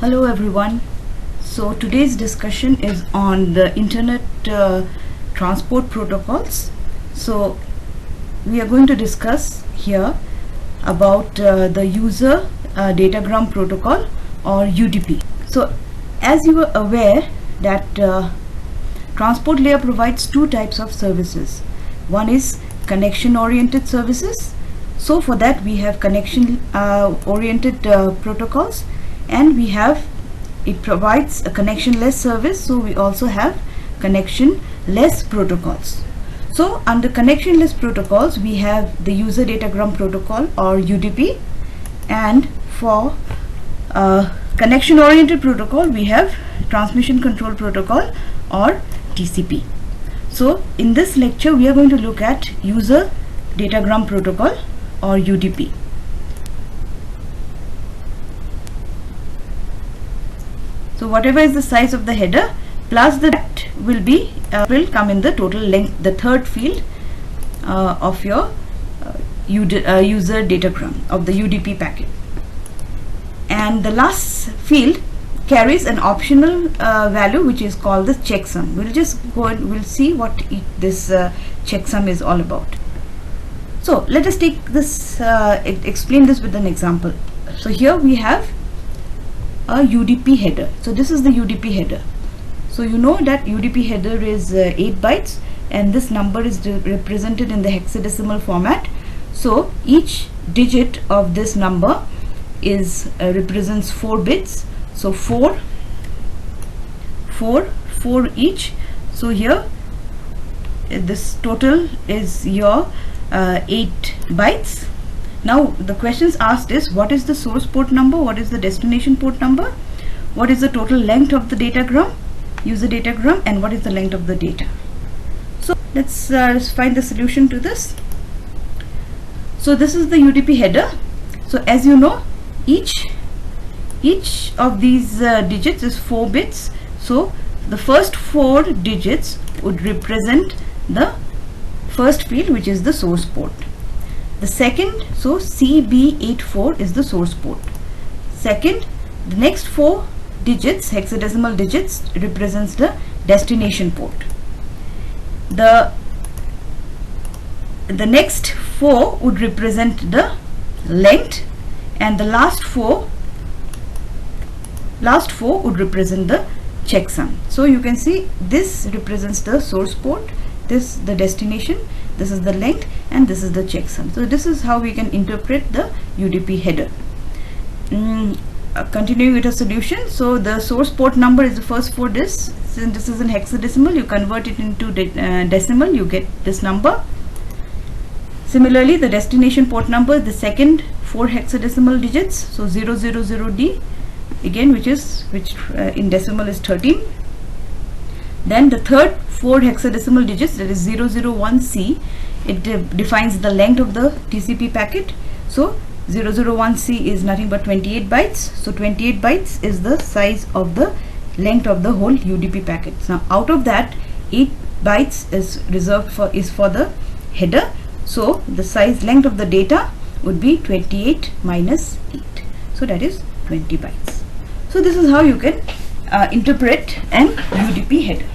Hello everyone. So today's discussion is on the internet transport protocols. So we are going to discuss here about the user datagram protocol or UDP. So as you are aware that transport layer provides two types of services. One is connection oriented services. So for that we have connection oriented protocols, and we have it provides a connectionless service, so we also have connectionless protocols. So under connectionless protocols we have the user datagram protocol or UDP, and for connection oriented protocol we have transmission control protocol or TCP. So in this lecture we are going to look at user datagram protocol or UDP. So whatever is the size of the header plus the depth will come in the total length, the third field of your user datagram of the UDP packet. And the last field carries an optional value which is called the checksum. We'll just go and we'll see what this checksum is all about. So let us take this, explain this with an example. So here we have a UDP header. So this is the UDP header. So you know that UDP header is 8 bytes, and this number is represented in the hexadecimal format. So each digit of this number is represents 4 bits. So 4 each. So here this total is your 8 bytes. Now the questions asked is, what is the source port number, what is the destination port number, what is the total length of the datagram, user datagram, and what is the length of the data. So let's find the solution to this. So this is the UDP header. So as you know, each of these digits is 4 bits. So the first 4 digits would represent the first field, which is the source port. The second, so CB84 is the source port. Second, the next 4 digits, hexadecimal digits, represents the destination port. The next 4 would represent the length, and the last 4 would represent the checksum. So you can see this represents the source port, this the destination, this is the length, and this is the checksum. So this is how we can interpret the UDP header. Continuing with a solution. So the source port number is the first 4 digits. Since this is in hexadecimal, you convert it into decimal, you get this number. Similarly, the destination port number is the second 4 hexadecimal digits, so 000D again, which in decimal is 13. Then the third 4 hexadecimal digits, that is 001C, it defines the length of the TCP packet. So 001C is nothing but 28 bytes. So 28 bytes is the size of the length of the whole UDP packet. Now out of that, 8 bytes is reserved for the header. So the size length of the data would be 28 minus 8. So that is 20 bytes. So this is how you can interpret an UDP header.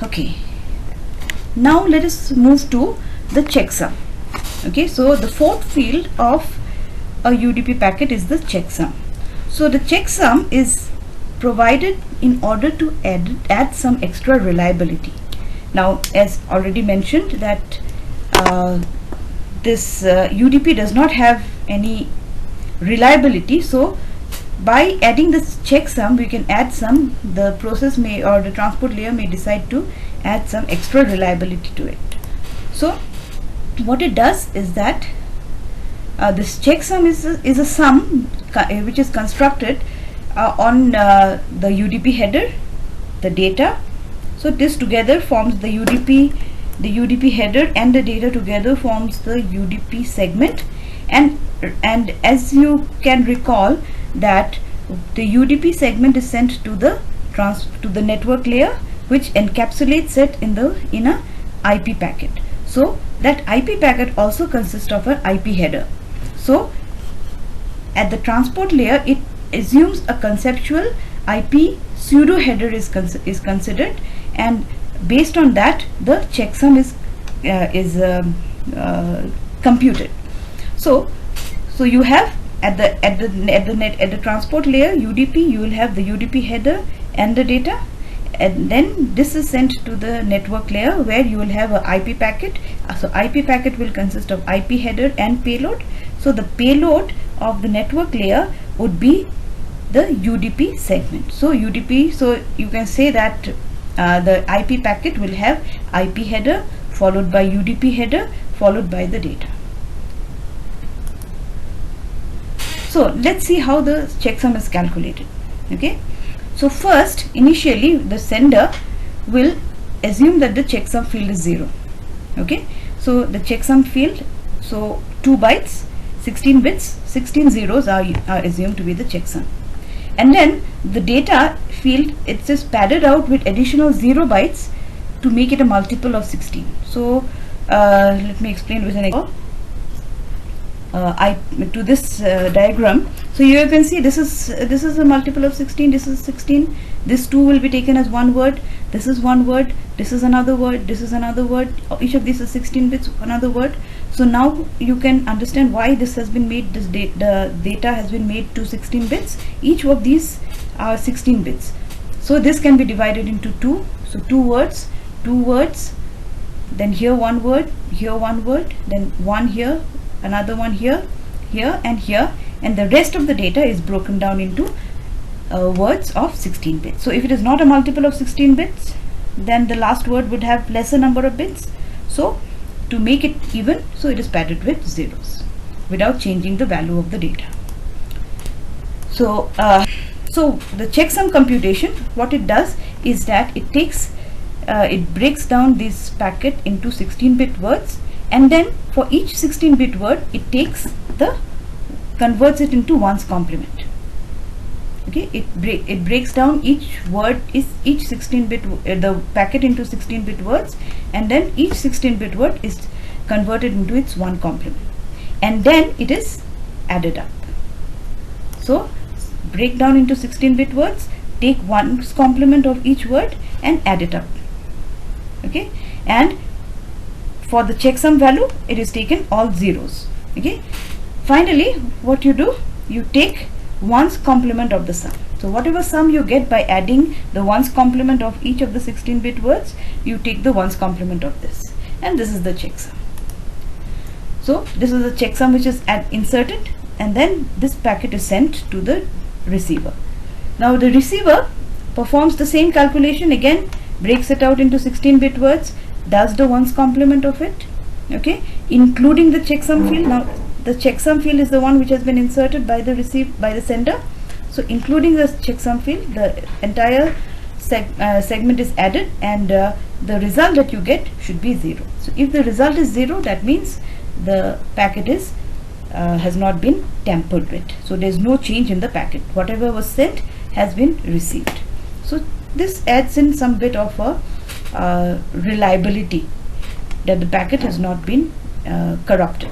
Okay, now let us move to the checksum. Okay, so the fourth field of a UDP packet is the checksum. So the checksum is provided in order to add some extra reliability. Now, as already mentioned, that this UDP does not have any reliability, so by adding this checksum we can add some, the process may, or the transport layer may decide to add some extra reliability to it. So what it does is that this checksum is a sum which is constructed on the UDP header, the data. So this together forms the UDP header, and the data together forms the UDP segment. And as you can recall that the UDP segment is sent to the network layer, which encapsulates it in a IP packet. So that IP packet also consists of an IP header. So at the transport layer, it assumes a conceptual IP pseudo header is considered, and based on that the checksum is computed. So you have at the transport layer UDP, you will have the UDP header and the data, and then this is sent to the network layer where you will have a IP packet. So IP packet will consist of IP header and payload. So the payload of the network layer would be the UDP segment. So UDP, so you can say that the IP packet will have IP header followed by UDP header followed by the data. So let's see how the checksum is calculated. Okay, so first initially the sender will assume that the checksum field is 0. Okay, so the checksum field, so 2 bytes, 16 bits, 16 zeros are assumed to be the checksum, and then the data field, it is padded out with additional 0 bytes to make it a multiple of 16. So let me explain with an example. To this diagram. So you can see this is a multiple of 16. This is 16. This 2 will be taken as one word. This is one word. This is another word. This is another word. Each of these is 16 bits, another word. So now you can understand why this has been made. This the data has been made to 16 bits. Each of these are 16 bits. So this can be divided into 2. So 2 words. Then here one word. Here one word. Then one here. Another one here, here and here, and the rest of the data is broken down into words of 16 bits. So if it is not a multiple of 16 bits, then the last word would have lesser number of bits. So to make it even, so it is padded with zeros without changing the value of the data. So so the checksum computation, what it does is that it takes it breaks down this packet into 16-bit words, and then for each 16-bit word it takes converts it into one's complement. Okay, it breaks down each word is each 16-bit the packet into 16-bit words, and then each 16-bit word is converted into its one complement, and then it is added up. So break down into 16-bit words, take one's complement of each word and add it up. Okay, and for the checksum value it is taken all zeros. Okay, finally what you do, you take one's complement of the sum. So whatever sum you get by adding the one's complement of each of the 16-bit words, you take the one's complement of this, and this is the checksum. So this is the checksum which is inserted, and then this packet is sent to the receiver. Now the receiver performs the same calculation again, breaks it out into 16-bit words, does the one's complement of it, okay, including the checksum field. Now the checksum field is the one which has been inserted by the sender. So including the checksum field, the entire segment is added, and the result that you get should be 0. So if the result is 0, that means the packet is has not been tampered with. So there is no change in the packet. Whatever was sent has been received. So this adds in some bit of a reliability that the packet has not been corrupted.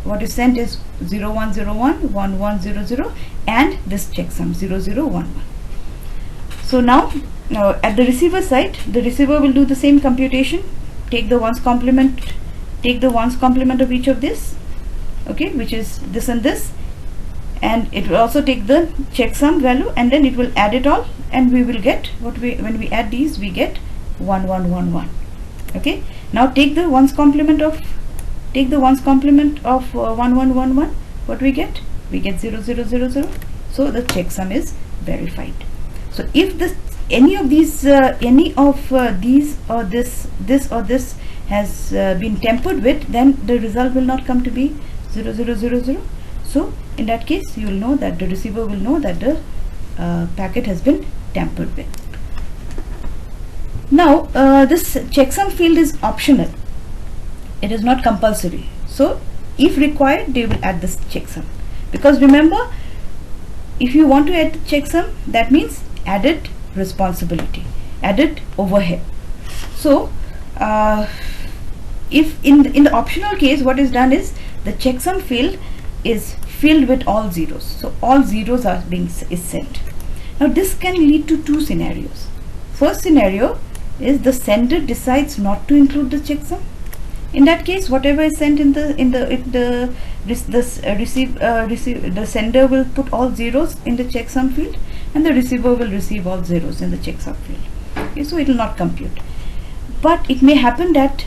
What is sent is 0101, 1100, and this checksum 0011. So now at the receiver side, the receiver will do the same computation, take the ones complement of each of this, okay, which is this and this, and it will also take the checksum value, and then it will add it all, and we will get when we add these, we get 1111. Okay, now take the ones complement of 1111. What we get? We get 0000. So the checksum is verified. So if any of these or this has been tampered with, then the result will not come to be 0000. So in that case, you will know that the receiver will know that the packet has been tampered with. Now this checksum field is optional. It is not compulsory. So if required, they will add this checksum, because remember, if you want to add the checksum, that means added responsibility, added overhead. So if in the optional case, what is done is the checksum field is filled with all zeros. So all zeros are is sent. Now this can lead to two scenarios. First scenario is the sender decides not to include the checksum. In that case, whatever is sent the sender will put all zeros in the checksum field, and the receiver will receive all zeros in the checksum field. Okay, so it will not compute. But it may happen that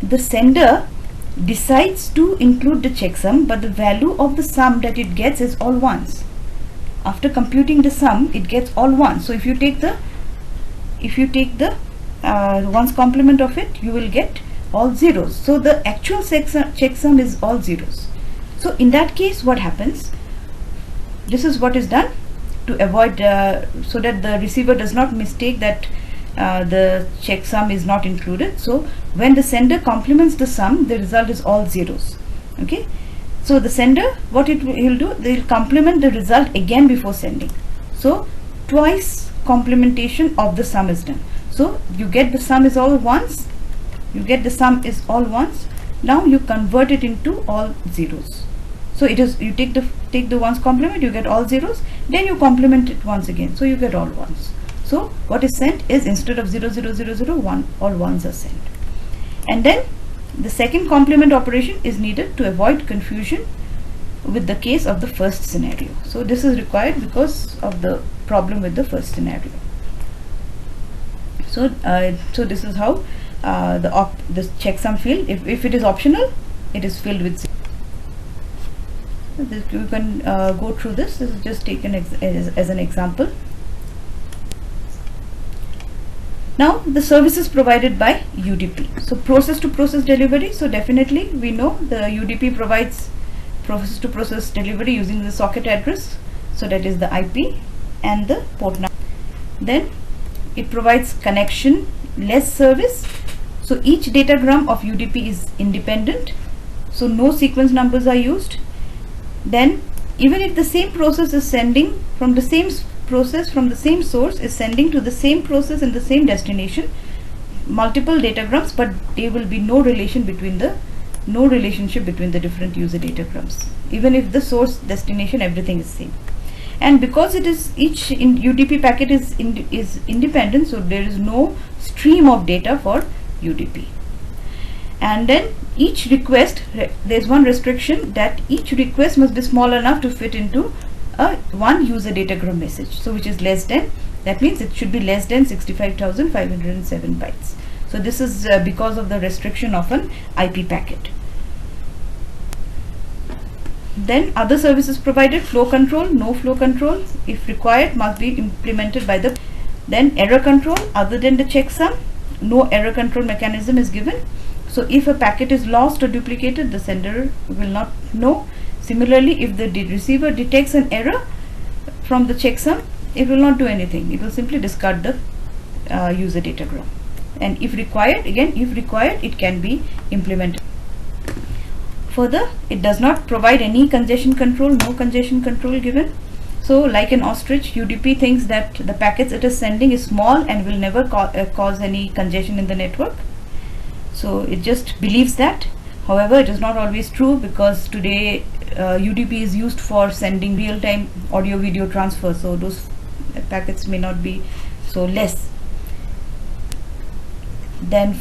the sender decides to include the checksum, but the value of the sum that it gets is all ones. After computing the sum, it gets all ones. So if you take the ones complement of it, you will get all zeros. So the actual checksum is all zeros. So in that case, what happens? This is what is done to avoid so that the receiver does not mistake that the checksum is not included. So when the sender complements the sum, the result is all zeros. Okay, so the sender, what he'll do, they'll complement the result again before sending. So twice complementation of the sum is done. So you get the sum is all ones, now you convert it into all zeros. So it is, you take the ones complement, you get all zeros, then you complement it once again, so you get all ones. So what is sent is, instead of 0 0 0 0 1, all ones are sent. And then the second complement operation is needed to avoid confusion with the case of the first scenario. So this is required because of the problem with the first scenario. So so this is how the checksum field, if it is optional, it is filled with zero. You can go through this. This is just taken as an example. Now the services provided by UDP. So process to process delivery. So definitely we know the UDP provides process to process delivery using the socket address. So that is the IP and the port number. Then it provides connection less service. So each datagram of UDP is independent. So no sequence numbers are used. Then even if the same process is sending from the same process from the same source is sending to the same process in the same destination, multiple datagrams, but there will be no relationship between the different user datagrams. Even if the source, destination, everything is same. And because it is each UDP packet is independent, so there is no stream of data for UDP. And then each request, there is one restriction, that each request must be small enough to fit into one user datagram message, so which is less than, that means it should be less than 65,507 bytes. So this is because of the restriction of an IP packet. Then other services provided, flow control, no flow control, if required, must be implemented by the. Then error control, other than the checksum, no error control mechanism is given. So if a packet is lost or duplicated, the sender will not know. Similarly, if the receiver detects an error from the checksum, it will not do anything. It will simply discard the user datagram. And if required, it can be implemented. Further, it does not provide any congestion control, no congestion control given. So like an ostrich, UDP thinks that the packets it is sending is small and will never cause any congestion in the network. So it just believes that. However, it is not always true, because today UDP is used for sending real-time audio video transfer, so those packets may not be so less. Then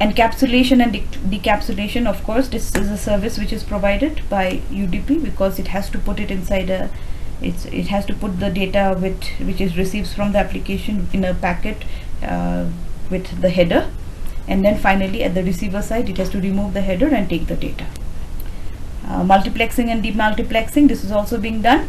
encapsulation and decapsulation, of course, this is a service which is provided by UDP, because it has to put it inside a, it has to put the data which is received from the application in a packet with the header, and then finally at the receiver side it has to remove the header and take the data. Multiplexing and demultiplexing, this is also being done.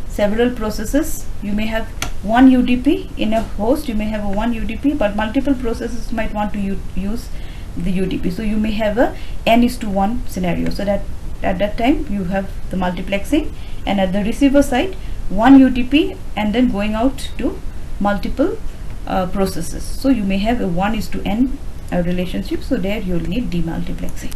Several processes, you may have one UDP in a host, you may have a one UDP, but multiple processes might want to use the UDP. So you may have a n:1 scenario, so that at that time you have the multiplexing, and at the receiver side one UDP and then going out to multiple processes. So you may have a 1:n relationship, so there you will need demultiplexing.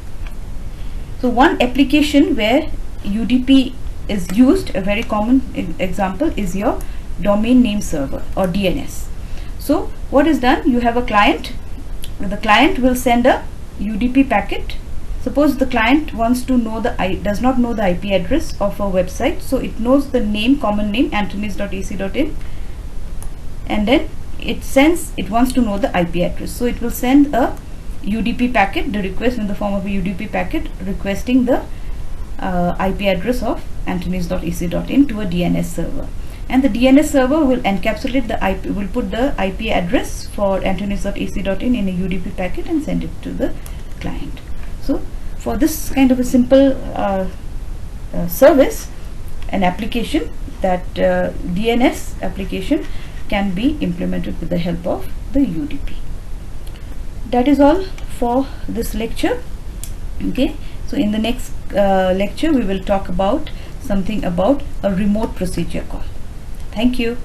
So one application where UDP is used, a very common example is your domain name server or DNS. So what is done, you have a client, the client will send a UDP packet Suppose the client wants to know does not know the IP address of a website, so it knows the common name antonis.ac.in, and then it wants to know the IP address, so it will send a UDP packet, the request in the form of a UDP packet requesting the IP address of antonis.ac.in to a DNS server, and the DNS server will encapsulate the IP, will put the IP address for antonis.ac.in in a UDP packet and send it to the client. So for this kind of a simple service, an application, that DNS application can be implemented with the help of the UDP. That is all for this lecture. Okay, so in the next lecture we will talk about something about a remote procedure call. Thank you.